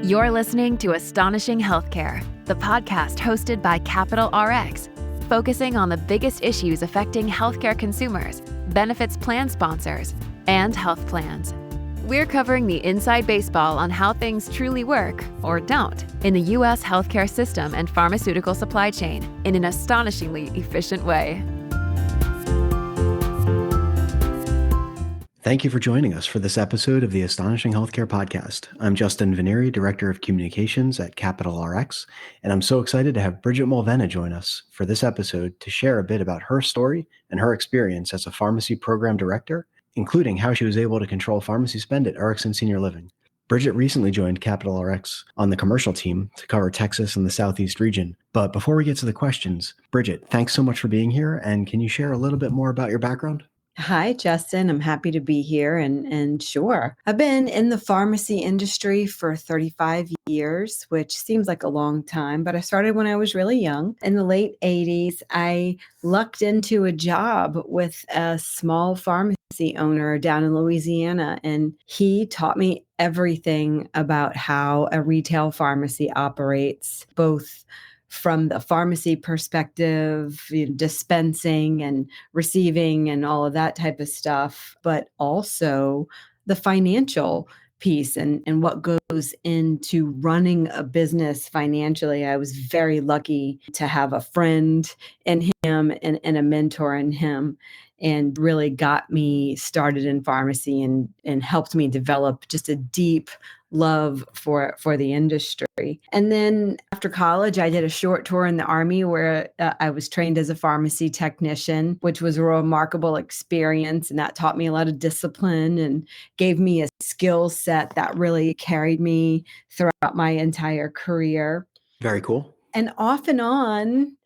You're listening to Astonishing Healthcare, the podcast hosted by Capital RX, focusing on the biggest issues affecting healthcare consumers, benefits plan sponsors, and health plans. We're covering the inside baseball on how things truly work, or don't, in the U.S. healthcare system and pharmaceutical supply chain in an astonishingly efficient way. Thank you for joining us for this episode of the Astonishing Healthcare Podcast. I'm Justin Venneri, Director of Communications at Capital RX, and I'm so excited to have Bridget Mulvenna join us for this episode to share a bit about her story and her experience as a pharmacy program director, including how she was able to control pharmacy spend at Erickson Senior Living. Bridget recently joined Capital RX on the commercial team to cover Texas and the Southeast region. But before we get to the questions, Bridget, thanks so much for being here, and can you share a little bit more about your background? Hi, Justin. I'm happy to be here. And sure, I've been in the pharmacy industry for 35 years, which seems like a long time, but I started when I was really young. In the late 80s, I lucked into a job with a small pharmacy owner down in Louisiana, and he taught me everything about how a retail pharmacy operates, both from the pharmacy perspective, dispensing and receiving and all of that type of stuff, but also the financial piece and what goes into running a business financially. I was very lucky to have a friend in him and a mentor in him, and really got me started in pharmacy and helped me develop just a deep love for the industry. And then after college, I did a short tour in the Army where I was trained as a pharmacy technician, which was a remarkable experience. And that taught me a lot of discipline and gave me a skill set that really carried me throughout my entire career. Very cool. And off and on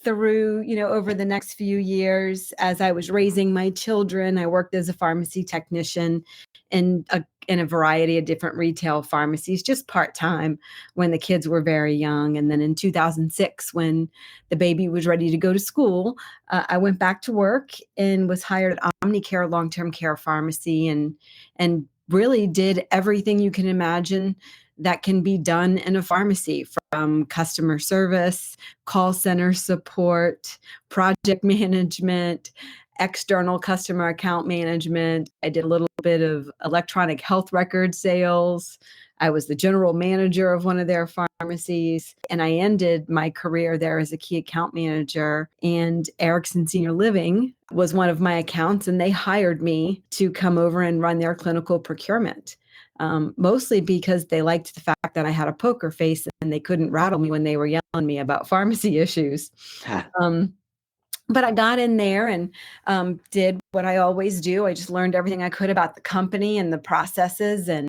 through, over the next few years, as I was raising my children, I worked as a pharmacy technician in a variety of different retail pharmacies, just part-time when the kids were very young. And then in 2006, when the baby was ready to go to school, I went back to work and was hired at Omnicare Long-Term Care Pharmacy and really did everything you can imagine that can be done in a pharmacy, from customer service, call center support, project management, external customer account management. I did a little bit of electronic health record sales. I was the general manager of one of their pharmacies, and I ended my career there as a key account manager. And Erickson Senior Living was one of my accounts, and they hired me to come over and run their clinical procurement. Mostly because they liked the fact that I had a poker face and they couldn't rattle me when they were yelling at me about pharmacy issues. But I got in there and did what I always do. I just learned everything I could about the company and the processes and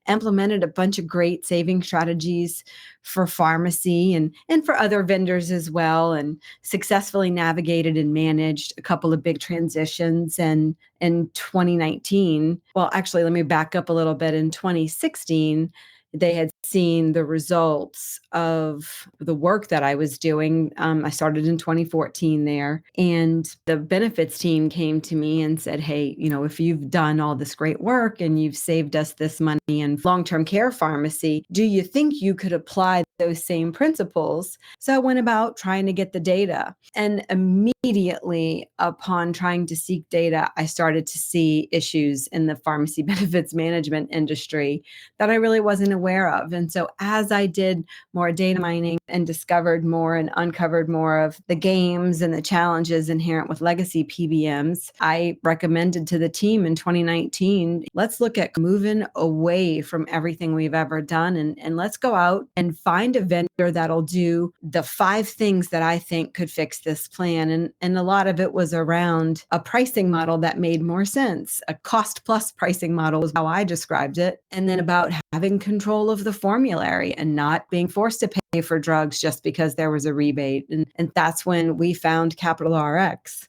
implemented a bunch of great saving strategies for pharmacy and for other vendors as well, and successfully navigated and managed a couple of big transitions. And in 2019, well, actually, let me back up a little bit. In 2016, they had seen the results of the work that I was doing. I started in 2014 there, and the benefits team came to me and said, hey, if you've done all this great work and you've saved us this money in long-term care pharmacy, do you think you could apply those same principles? So I went about trying to get the data, and immediately upon trying to seek data, I started to see issues in the pharmacy benefits management industry that I really wasn't aware of. And so as I did more data mining and discovered more and uncovered more of the games and the challenges inherent with legacy PBMs, I recommended to the team in 2019, let's look at moving away from everything we've ever done and let's go out and find a vendor that'll do the 5 things that I think could fix this plan. And a lot of it was around a pricing model that made more sense. A cost plus pricing model is how I described it. And then about having control of the formulary and not being forced to pay for drugs just because there was a rebate. And that's when we found Capital RX.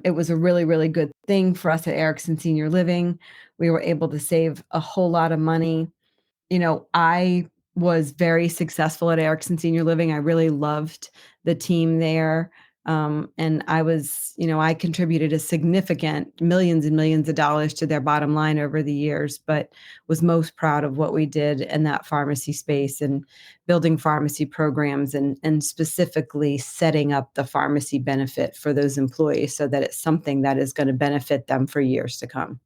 It was a really, really good thing for us at Erickson Senior Living. We were able to save a whole lot of money. I was very successful at Erickson Senior Living. I really loved the team there. And I contributed a significant millions and millions of dollars to their bottom line over the years, but was most proud of what we did in that pharmacy space and building pharmacy programs and specifically setting up the pharmacy benefit for those employees so that it's something that is going to benefit them for years to come.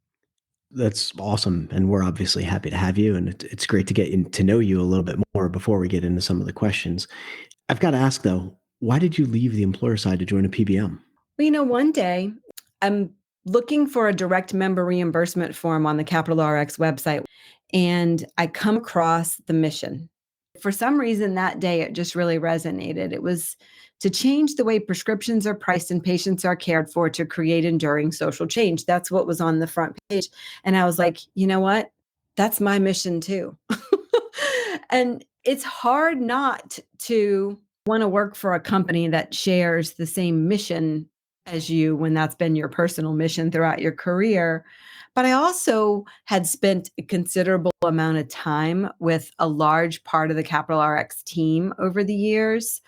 That's awesome. And we're obviously happy to have you. And it's great to get to know you a little bit more before we get into some of the questions. I've got to ask, though, why did you leave the employer side to join a PBM? Well, one day I'm looking for a direct member reimbursement form on the Capital RX website, and I come across the mission. For some reason that day, it just really resonated. It was to change the way prescriptions are priced and patients are cared for to create enduring social change. That's what was on the front page. And I was like, you know what? That's my mission too. And it's hard not to want to work for a company that shares the same mission as you when that's been your personal mission throughout your career. But I also had spent a considerable amount of time with a large part of the Capital RX team over the years.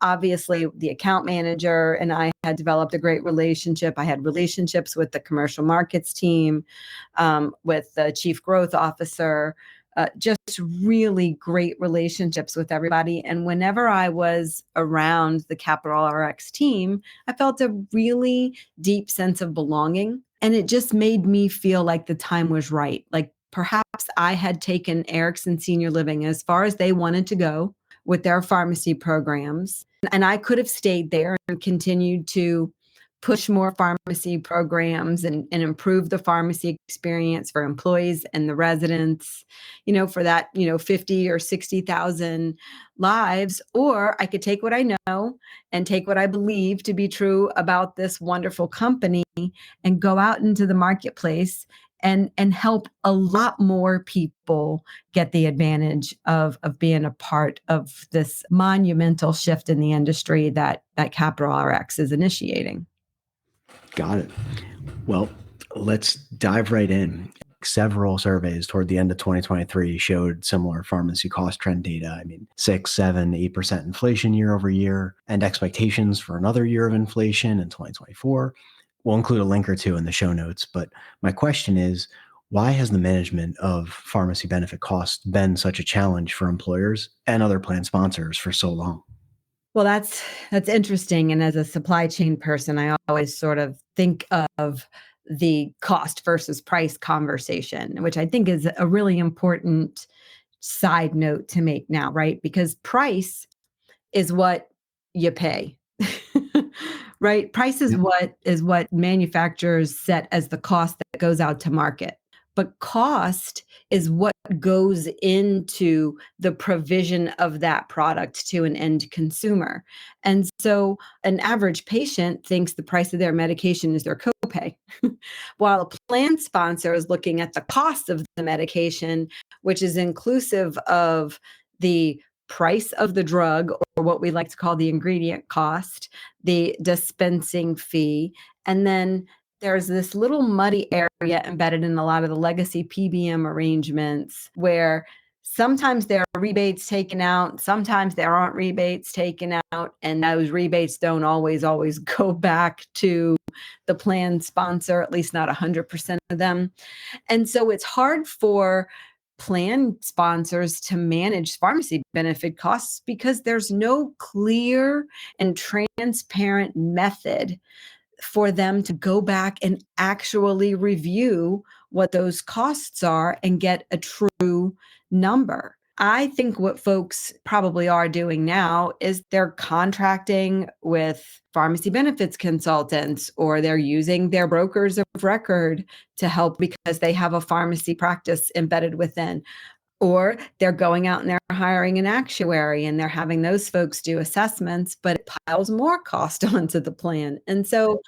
Obviously, the account manager and I had developed a great relationship. I had relationships with the commercial markets team, with the chief growth officer, just really great relationships with everybody. And whenever I was around the Capital RX team, I felt a really deep sense of belonging. And it just made me feel like the time was right. Like perhaps I had taken Erickson Senior Living as far as they wanted to go with their pharmacy programs. And I could have stayed there and continued to push more pharmacy programs and improve the pharmacy experience for employees and the residents, for that, 50 or 60,000 lives. Or I could take what I know and take what I believe to be true about this wonderful company and go out into the marketplace and help a lot more people get the advantage of being a part of this monumental shift in the industry that Capital RX is initiating. Got it. Well, let's dive right in. Several surveys toward the end of 2023 showed similar pharmacy cost trend data. 6, 7, 8% inflation year over year, and expectations for another year of inflation in 2024. We'll include a link or two in the show notes. But my question is, why has the management of pharmacy benefit costs been such a challenge for employers and other plan sponsors for so long? Well, that's interesting. And as a supply chain person, I always sort of think of the cost versus price conversation, which I think is a really important side note to make now, right? Because price is what you pay, right? Price is what manufacturers set as the cost that goes out to market. But cost is what goes into the provision of that product to an end consumer. And so an average patient thinks the price of their medication is their copay, while a plan sponsor is looking at the cost of the medication, which is inclusive of the price of the drug, or what we like to call the ingredient cost, the dispensing fee, and then there's this little muddy area embedded in a lot of the legacy PBM arrangements where sometimes there are rebates taken out, sometimes there aren't rebates taken out, and those rebates don't always go back to the plan sponsor, at least not 100% of them. And so it's hard for plan sponsors to manage pharmacy benefit costs because there's no clear and transparent method for them to go back and actually review what those costs are and get a true number. I think what folks probably are doing now is they're contracting with pharmacy benefits consultants, or they're using their brokers of record to help because they have a pharmacy practice embedded within. Or they're going out and they're hiring an actuary and they're having those folks do assessments, but it piles more cost onto the plan. And so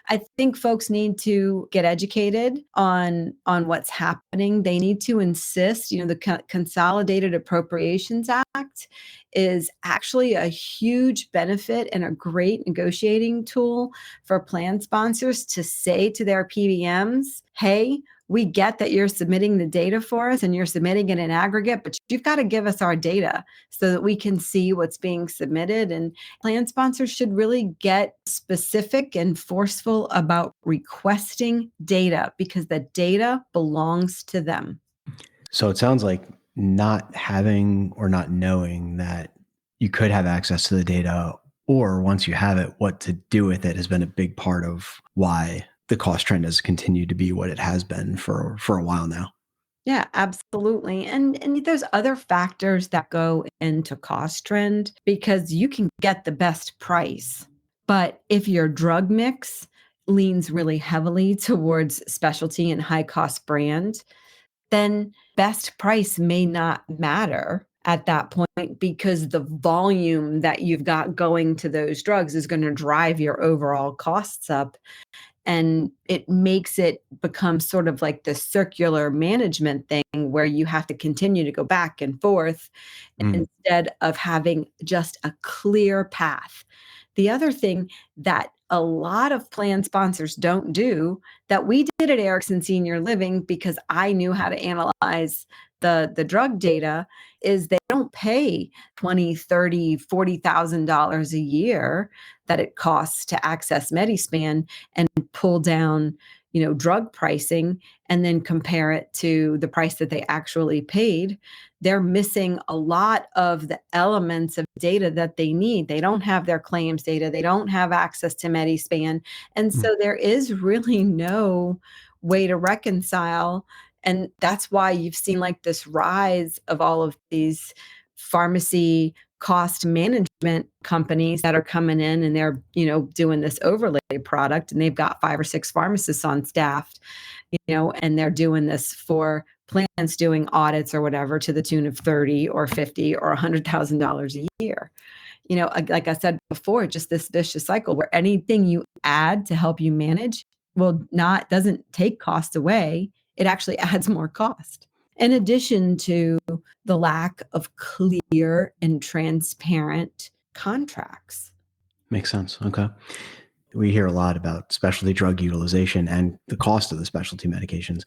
I think folks need to get educated on what's happening. They need to insist, the Consolidated Appropriations Act is actually a huge benefit and a great negotiating tool for plan sponsors to say to their PBMs, hey, we get that you're submitting the data for us and you're submitting it in aggregate, but you've got to give us our data so that we can see what's being submitted. And plan sponsors should really get specific and forceful about requesting data because the data belongs to them. So it sounds like not having or not knowing that you could have access to the data, or once you have it, what to do with it has been a big part of why the cost trend has continued to be what it has been for a while now. Yeah, absolutely. And there's other factors that go into cost trend because you can get the best price. But if your drug mix leans really heavily towards specialty and high cost brand, then best price may not matter at that point because the volume that you've got going to those drugs is going to drive your overall costs up. And it makes it become sort of like the circular management thing where you have to continue to go back and forth instead of having just a clear path. The other thing that a lot of plan sponsors don't do that we did at Erickson Senior Living because I knew how to analyze the drug data is they don't pay $20,000, $30,000, $40,000 a year that it costs to access Medispan and pull down, drug pricing and then compare it to the price that they actually paid. They're missing a lot of the elements of data that they need. They don't have their claims data. They don't have access to Medispan. And so there is really no way to reconcile. And that's why you've seen like this rise of all of these pharmacy cost management companies that are coming in and they're, doing this overlay product and they've got 5 or 6 pharmacists on staff, and they're doing this for plans doing audits or whatever to the tune of $30 or $50 or $100,000 a year. Like I said before, just this vicious cycle where anything you add to help you manage doesn't take cost away. It actually adds more cost. In addition to the lack of clear and transparent contracts. Makes sense. Okay. We hear a lot about specialty drug utilization and the cost of the specialty medications.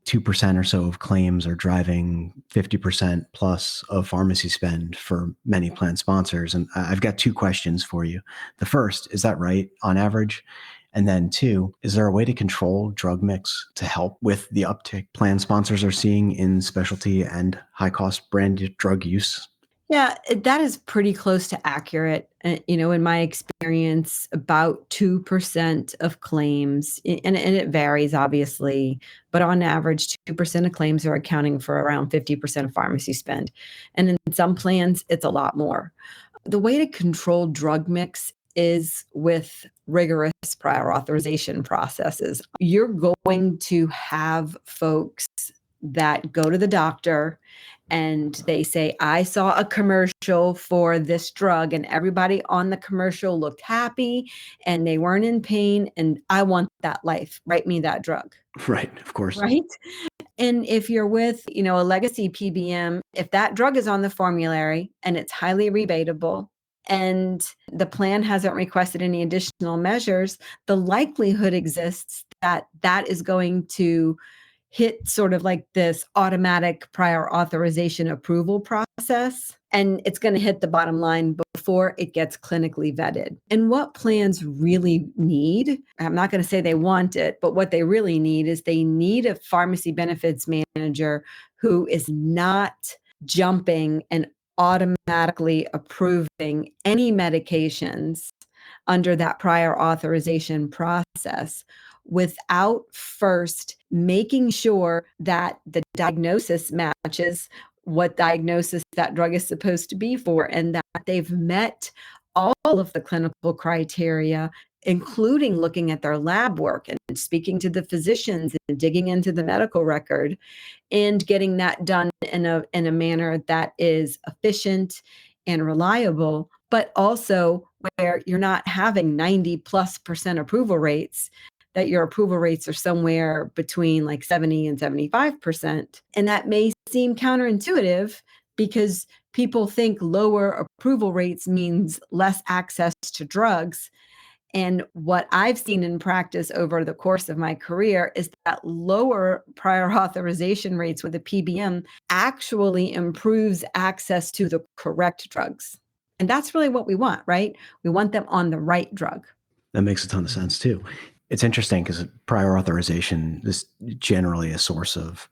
2% or so of claims are driving 50% plus of pharmacy spend for many plan sponsors. And I've got 2 questions for you. The first, is that right on average? And then 2, is there a way to control drug mix to help with the uptick plan sponsors are seeing in specialty and high cost branded drug use? Yeah, that is pretty close to accurate. In my experience, about 2% of claims, and it varies obviously, but on average, 2% of claims are accounting for around 50% of pharmacy spend. And in some plans, it's a lot more. The way to control drug mix is with rigorous prior authorization processes. You're going to have folks that go to the doctor and they say, I saw a commercial for this drug and everybody on the commercial looked happy and they weren't in pain and I want that life. Write me that drug. Right, of course. Right. And if you're with, a legacy PBM, if that drug is on the formulary and it's highly rebatable and the plan hasn't requested any additional measures, the likelihood exists that that is going to hit sort of like this automatic prior authorization approval process. And it's going to hit the bottom line before it gets clinically vetted. And what plans really need, I'm not going to say they want it, but what they really need is they need a pharmacy benefits manager who is not jumping and automatically approving any medications under that prior authorization process without first making sure that the diagnosis matches what diagnosis that drug is supposed to be for and that they've met all of the clinical criteria, including looking at their lab work and speaking to the physicians and digging into the medical record and getting that done in a manner that is efficient and reliable, but also where you're not having 90+% approval rates, that your approval rates are somewhere between like 70 and 75%. And that may seem counterintuitive because people think lower approval rates means less access to drugs. And what I've seen in practice over the course of my career is that lower prior authorization rates with a PBM actually improves access to the correct drugs. And that's really what we want, right? We want them on the right drug. That makes a ton of sense too. It's interesting because prior authorization is generally a source of,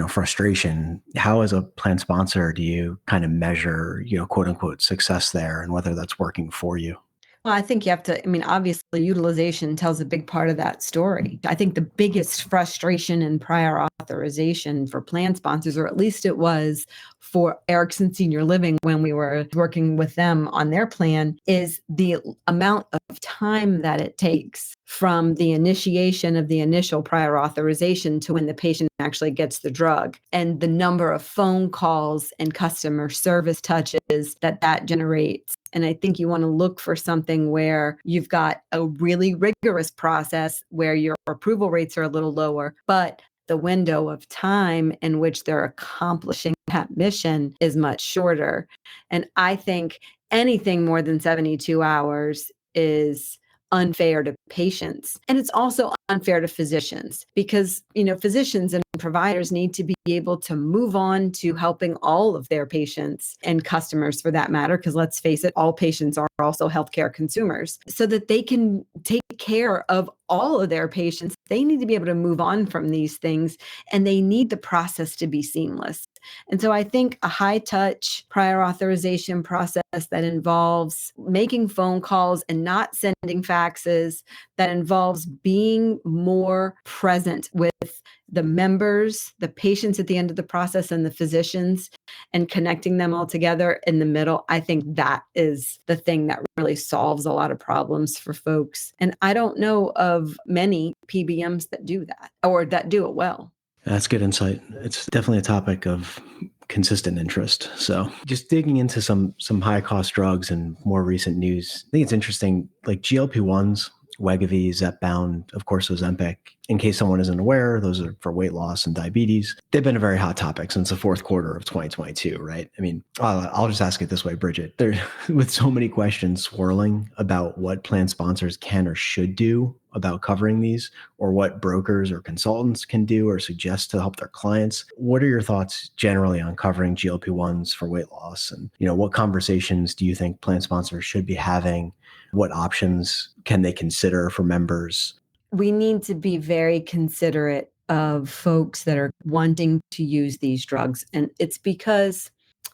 frustration. How, as a plan sponsor, do you kind of measure, quote unquote, success there and whether that's working for you? Well, I think you have to, obviously utilization tells a big part of that story. I think the biggest frustration in prior authorization for plan sponsors, or at least it was for Erickson Senior Living when we were working with them on their plan, is the amount of time that it takes from the initiation of the initial prior authorization to when the patient actually gets the drug, and the number of phone calls and customer service touches that generates. And I think you want to look for something where you've got a really rigorous process where your approval rates are a little lower, but the window of time in which they're accomplishing that mission is much shorter. And I think anything more than 72 hours is unfair to patients. And it's also unfair to physicians because, physicians and providers need to be able to move on to helping all of their patients and customers for that matter, because let's face it, all patients are also healthcare consumers, so that they can take care of all of their patients. They need to be able to move on from these things, and they need the process to be seamless. And so I think a high touch prior authorization process that involves making phone calls and not sending faxes, that involves being more present with the members, the patients at the end of the process, and the physicians, and connecting them all together in the middle. I think that is the thing that really solves a lot of problems for folks. And I don't know of many PBMs that do that or that do it well. That's good insight. It's definitely a topic of consistent interest. So just digging into some high cost drugs and more recent news, I think it's interesting, like GLP-1s, Wegovy, Zepbound, of course, Ozempic. In case someone isn't aware, those are for weight loss and diabetes. They've been a very hot topic since the fourth quarter of 2022, right? I'll just ask it this way, Bridget. With so many questions swirling about what plan sponsors can or should do about covering these, or what brokers or consultants can do or suggest to help their clients. What are your thoughts generally on covering GLP-1s for weight loss? And, what conversations do you think plan sponsors should be having? What options can they consider for members? We need to be very considerate of folks that are wanting to use these drugs. And it's because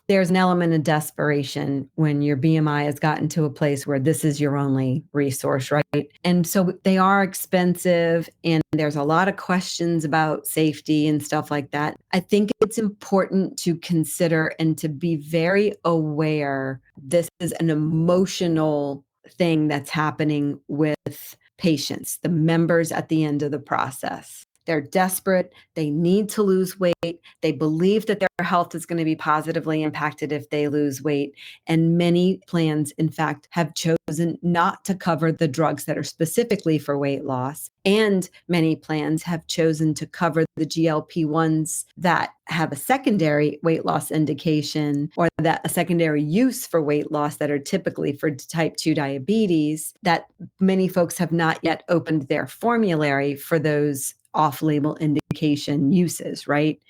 there's an element of desperation when your BMI has gotten to a place where this is your only resource, right? And so they are expensive, and there's a lot of questions about safety and stuff like that. I think it's important to consider and to be very aware this is an emotional thing that's happening with patients, the members at the end of the process. They're desperate. They need to lose weight. They believe that their health is going to be positively impacted if they lose weight. And many plans, in fact, have chosen not to cover the drugs that are specifically for weight loss. And many plans have chosen to cover the GLP-1s that have a secondary weight loss indication, or that a secondary use for weight loss that are typically for type 2 diabetes, that many folks have not yet opened their formulary for those off-label indication uses, right?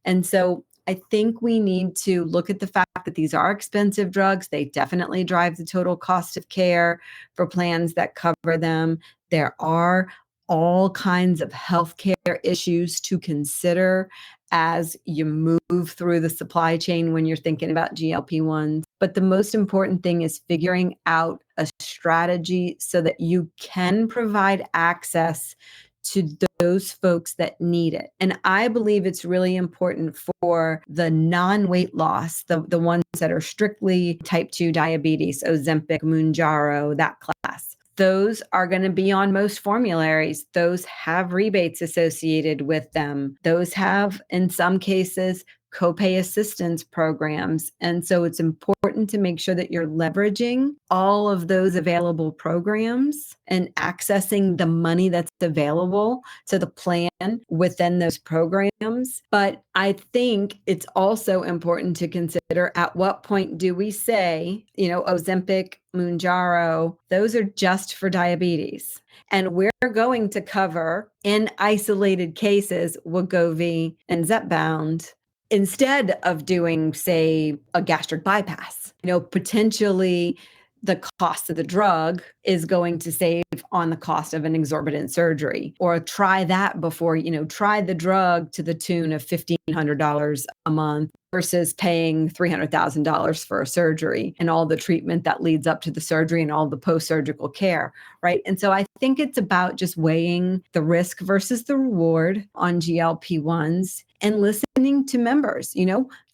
And so I think we need to look at the fact that these are expensive drugs. They definitely drive the total cost of care for plans that cover them. There are all kinds of healthcare issues to consider as you move through the supply chain when you're thinking about GLP-1s. But the most important thing is figuring out a strategy so that you can provide access to those folks that need it. And I believe it's really important for the non-weight loss, the ones that are strictly type 2 diabetes, Ozempic, Mounjaro, that class. Those are going to be on most formularies. Those have rebates associated with them. Those have, in some cases, copay assistance programs. And so it's important to make sure that you're leveraging all of those available programs and accessing the money that's available to the plan within those programs. But I think it's also important to consider, at what point do we say, Ozempic, Mounjaro, those are just for diabetes. And we're going to cover, in isolated cases, Wegovy and Zepbound, instead of doing, say, a gastric bypass. Potentially the cost of the drug is going to save on the cost of an exorbitant surgery. Or try that before, try the drug to the tune of $1,500 a month versus paying $300,000 for a surgery and all the treatment that leads up to the surgery and all the post-surgical care, right? And so I think it's about just weighing the risk versus the reward on GLP-1s and listening to members.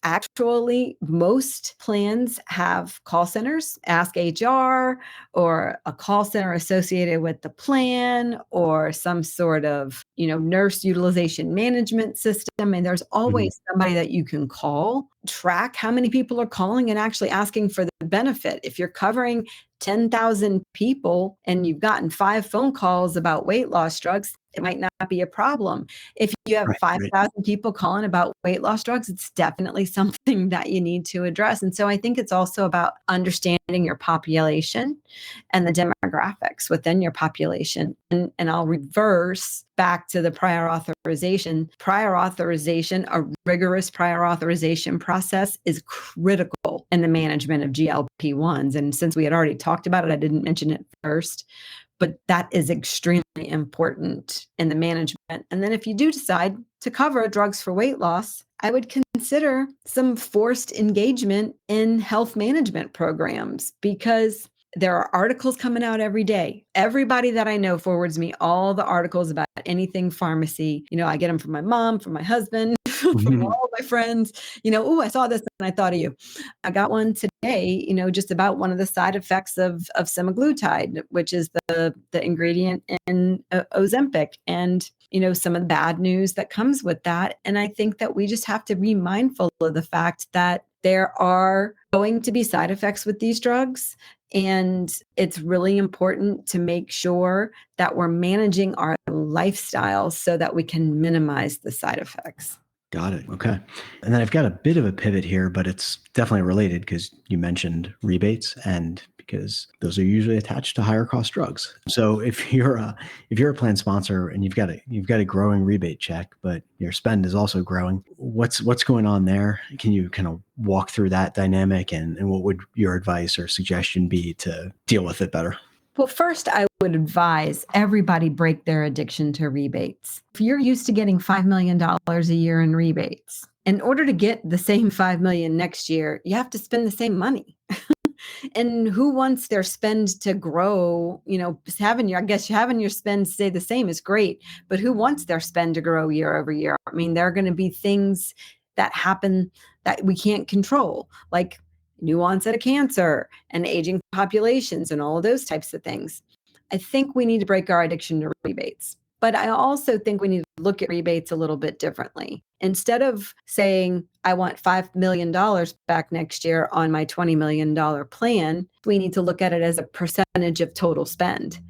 Actually, most plans have call centers, Ask HR, or a call center associated with the plan, or some sort of, nurse utilization management system. And there's always somebody that you can call, track how many people are calling and actually asking for the benefit. If you're covering 10,000 people and you've gotten 5 phone calls about weight loss drugs, it might not be a problem. If you have 5,000 people calling about weight loss drugs, it's definitely something that you need to address. And so I think it's also about understanding your population and the demographics within your population. And I'll reverse back to the prior authorization. Prior authorization, a rigorous prior authorization process, is critical in the management of GLP-1s. And since we had already talked about it, I didn't mention it first, but that is extremely important in the management. And then if you do decide to cover drugs for weight loss, I would consider some forced engagement in health management programs, because there are articles coming out every day. Everybody that I know forwards me all the articles about anything pharmacy. I get them from my mom, from my husband, from all my friends. I saw this and I thought of you. I got one today, just about one of the side effects of semaglutide, which is the ingredient in Ozempic, and some of the bad news that comes with that. And I think that we just have to be mindful of the fact that there are going to be side effects with these drugs. And it's really important to make sure that we're managing our lifestyles so that we can minimize the side effects. Got it. Okay. And then I've got a bit of a pivot here, but it's definitely related because you mentioned rebates, and because those are usually attached to higher cost drugs. So if you're a plan sponsor and you've got a growing rebate check, but your spend is also growing, what's going on there? Can you kind of walk through that dynamic, and what would your advice or suggestion be to deal with it better? Well, first, I would advise everybody break their addiction to rebates. If you're used to getting $5 million a year in rebates, in order to get the same $5 million next year, you have to spend the same money. And who wants their spend to grow? Having your spend stay the same is great, but who wants their spend to grow year over year? I mean, there are going to be things that happen that we can't control, like new onset of cancer and aging populations and all of those types of things. I think we need to break our addiction to rebates. But I also think we need to look at rebates a little bit differently. Instead of saying, I want $5 million back next year on my $20 million plan, we need to look at it as a percentage of total spend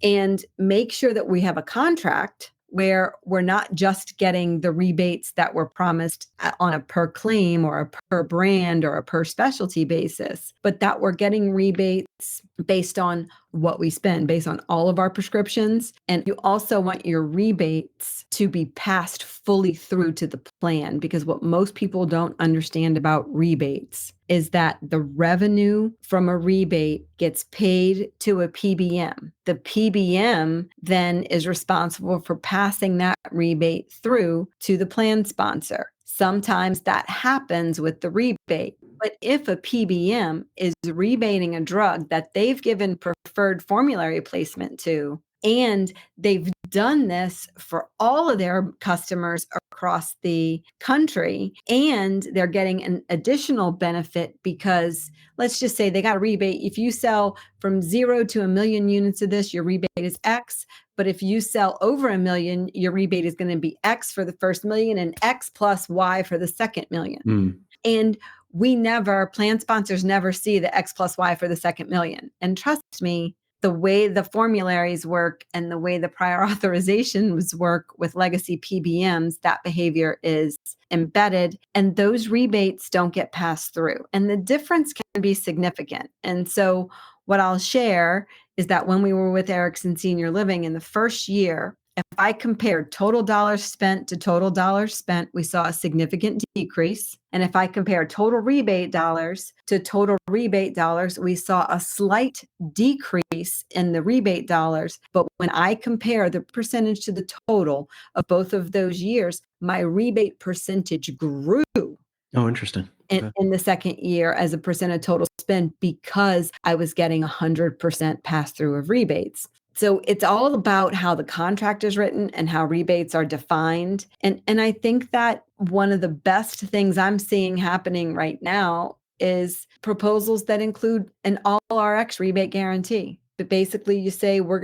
and make sure that we have a contract where we're not just getting the rebates that were promised on a per claim or a per brand or a per specialty basis, but that we're getting rebates based on what we spend, based on all of our prescriptions. And you also want your rebates to be passed fully through to the plan, because what most people don't understand about rebates is that the revenue from a rebate gets paid to a PBM. The PBM then is responsible for passing that rebate through to the plan sponsor. Sometimes that happens with the rebate. But if a PBM is rebating a drug that they've given preferred formulary placement to, and they've done this for all of their customers across the country. And they're getting an additional benefit because let's just say they got a rebate. If you sell from 0 to 1 million units of this, your rebate is X. But if you sell over 1 million, your rebate is going to be X for the first million and X plus Y for the second million. And plan sponsors never see the X plus Y for the second million. And trust me, the way the formularies work and the way the prior authorizations work with legacy PBMs, that behavior is embedded and those rebates don't get passed through. And the difference can be significant. And so what I'll share is that when we were with Erickson Senior Living in the first year, if I compared total dollars spent to total dollars spent, we saw a significant decrease. And if I compare total rebate dollars to total rebate dollars, we saw a slight decrease in the rebate dollars. But when I compare the percentage to the total of both of those years, my rebate percentage grew. Oh, interesting. In the second year as a percent of total spend because I was getting 100% pass through of rebates. So it's all about how the contract is written and how rebates are defined. And I think that one of the best things I'm seeing happening right now is proposals that include an all RX rebate guarantee. But basically you say, we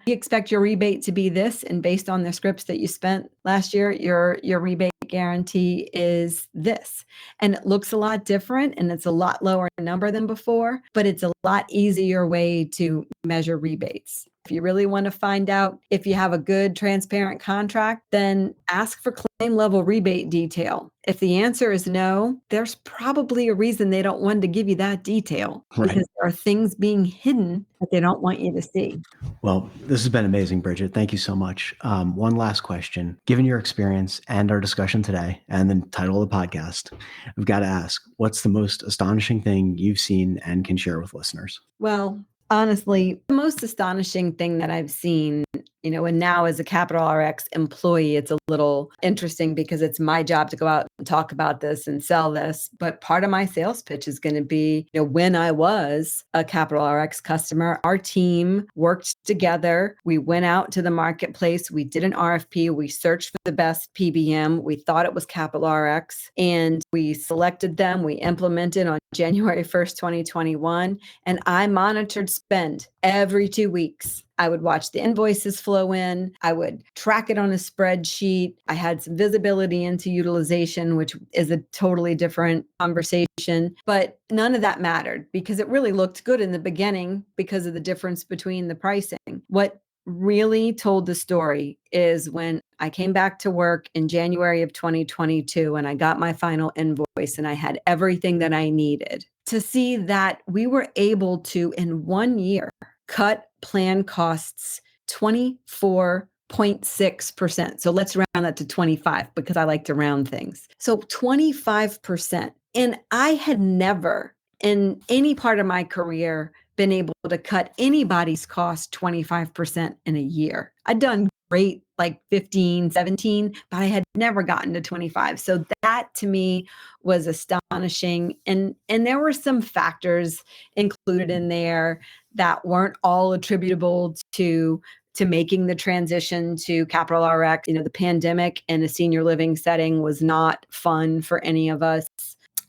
expect your rebate to be this. And based on the scripts that you spent last year, your rebate guarantee is this. And it looks a lot different and it's a lot lower number than before, but it's a lot easier way to measure rebates. If you really want to find out if you have a good, transparent contract, then ask for claim level rebate detail. If the answer is no, there's probably a reason they don't want to give you that detail because there are things being hidden that they don't want you to see. Well, this has been amazing, Bridget. Thank you so much. One last question. Given your experience and our discussion today and the title of the podcast, I've got to ask, what's the most astonishing thing you've seen and can share with listeners? Well, honestly, the most astonishing thing that I've seen, and now as a Capital RX employee, it's a little interesting because it's my job to go out and talk about this and sell this. But part of my sales pitch is going to be, when I was a Capital RX customer, our team worked together. We went out to the marketplace. We did an RFP. We searched for the best PBM. We thought it was Capital RX and we selected them. We implemented on January 1st, 2021. And I monitored spend every 2 weeks. I would watch the invoices flow in. I would track it on a spreadsheet. I had some visibility into utilization, which is a totally different conversation. But none of that mattered because it really looked good in the beginning because of the difference between the pricing. What really told the story is when I came back to work in January of 2022 and I got my final invoice and I had everything that I needed to see that we were able to, in 1 year, cut plan costs 24.6%. So let's round that to 25 because I like to round things. So 25%. And I had never in any part of my career been able to cut anybody's cost 25% in a year. I'd done great, like 15, 17, but I had never gotten to 25. So that to me was astonishing. And there were some factors included in there that weren't all attributable to making the transition to Capital RX. The pandemic in a senior living setting was not fun for any of us.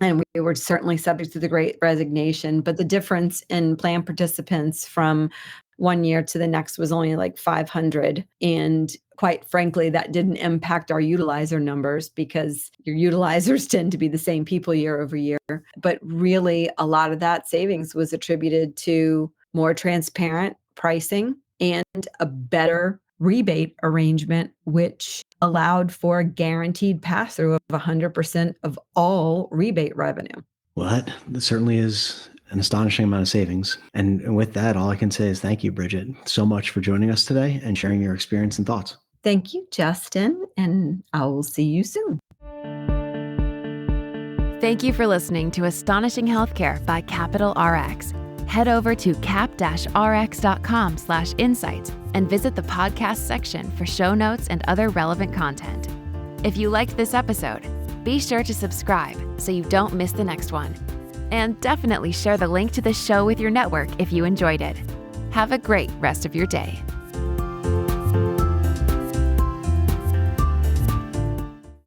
And we were certainly subject to the Great Resignation, but the difference in plan participants from 1 year to the next was only like 500. And quite frankly, that didn't impact our utilizer numbers because your utilizers tend to be the same people year over year. But really, a lot of that savings was attributed to more transparent pricing and a better rebate arrangement, which allowed for a guaranteed pass-through of 100% of all rebate revenue. Well, that certainly is an astonishing amount of savings. And with that, all I can say is thank you, Bridget, so much for joining us today and sharing your experience and thoughts. Thank you, Justin, and I will see you soon. Thank you for listening to Astonishing Healthcare by Capital RX. Head over to cap-rx.com/insights and visit the podcast section for show notes and other relevant content. If you liked this episode, be sure to subscribe so you don't miss the next one. And definitely share the link to the show with your network if you enjoyed it. Have a great rest of your day.